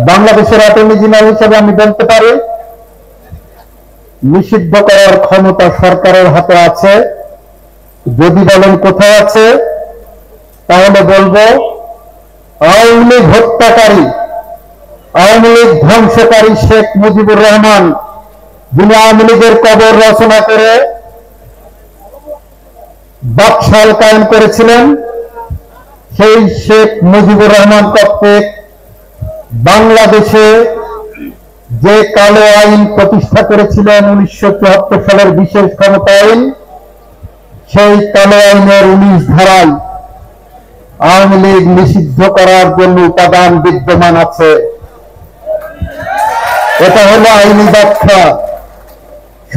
বাংলাদেশের attorney general হিসেবে আমি বলতে পারি, নিষিদ্ধ করার ক্ষমতা সরকারের হাতে আছে। যদি বলেন কোথায় আছে, তাহলে বলবো আওয়ামী লীগ হত্যাকারী, আওয়ামী লীগ ধ্বংসকারী শেখ মুজিবুর রহমান, যিনি আওয়ামী লীগের কবর রচনা করে বাকশাল কায়েম করেছিলেন, সেই শেখ মুজিবুর রহমান কর্তৃক বাংলাদেশে যে কালো আইন প্রতিষ্ঠা করেছিলেন 1974 সালের বিশেষ ক্ষমতা আইন, সেই কালো আইনের 19 ধারায় আওয়ামী লীগ নিষিদ্ধ করার জন্য উপাদান বিদ্যমান আছে। এটা হলো আইনি ব্যাখ্যা।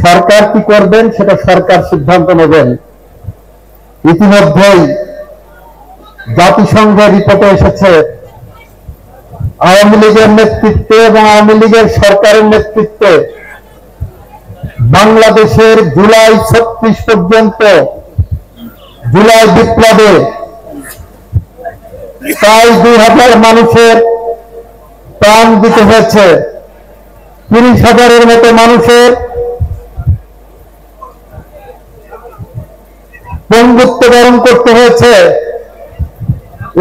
সরকার কি করবেন সেটা সরকার সিদ্ধান্ত নেবেন। ইতিমধ্যেই জাতিসংঘের রিপোর্টে এসেছে, আওয়ামী লীগের নেতৃত্বে এবং আওয়ামী লীগের সরকারের নেতৃত্বে বাংলাদেশের জুলাই 36 পর্যন্ত, জুলাই বিপ্লবে প্রায় 2000 মানুষের প্রাণ দিতে হয়েছে, 30,000-এর মতো মানুষের পঙ্গুত্ব বরণ করতে হয়েছে।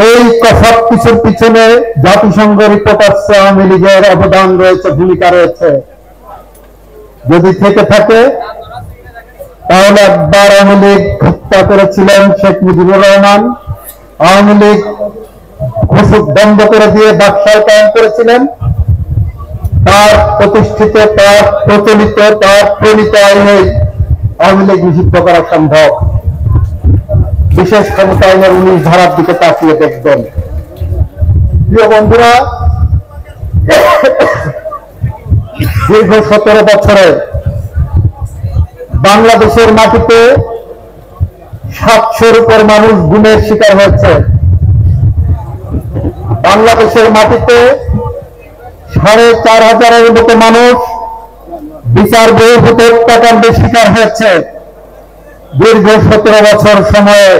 এই সব কিছুর পিছনে জাতিসংঘ রিপোর্ট আসছে, আওয়ামী লীগের অবদান রয়েছে, ভূমিকা রয়েছে। যদি থেকে থাকে তাহলে একবার আওয়ামী লীগ হত্যা করেছিলেন শেখ মুজিবুর রহমান, আওয়ামী লীগ ঘোষক বন্ধ করে দিয়ে বাকশাল কায়েম করেছিলেন। তার প্রতিষ্ঠিত, তার প্রচলিত, তার প্রণীত আইনে আওয়ামী লীগ নিষিদ্ধ করা সম্ভব। বিশেষ ক্ষমতা আইনের 19 ধারার দিকে তাকিয়ে দেখবেন। প্রিয় বন্ধুরা, দীর্ঘ 17 বছরে বাংলাদেশের মাটিতে 700-র উপর মানুষ গুমের শিকার হয়েছে। বাংলাদেশের মাটিতে 4,500-এর মতো মানুষ বিচার বহির্ভূত হত্যাকাণ্ডের শিকার হয়েছে। দীর্ঘ 17 বছর সময়ে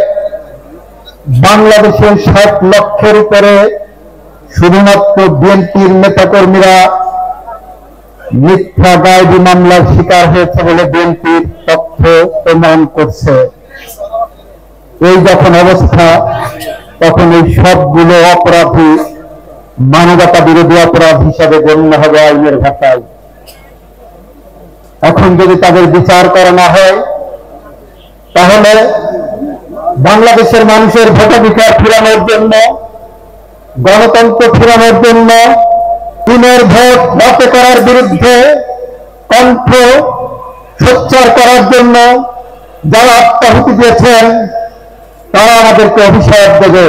বাংলাদেশের 60 লক্ষের উপরে শুধুমাত্র বিএনপির নেতাকর্মীরা মিথ্যা গায়েবী মামলার শিকার হয়েছে বলে বিএনপির তথ্য প্রমাণ করছে। এই যখন অবস্থা, তখন এই সবগুলো অপরাধী মানবতা বিরোধী অপরাধ হিসাবে গণ্য হবে আইনের ভাষায়। এখন যদি তাদের বিচার করা না হয়, তাহলে বাংলাদেশের মানুষের ভোটাধিকার ফেরানোর জন্য, গণতন্ত্র ফেরানোর জন্য, পুনর ভোট বাতিল করার বিরুদ্ধে কণ্ঠ সোচ্চার করার জন্য যারা আত্মাহুতি দিয়েছেন, তারা আমাদেরকে অভিশাপ দেবে।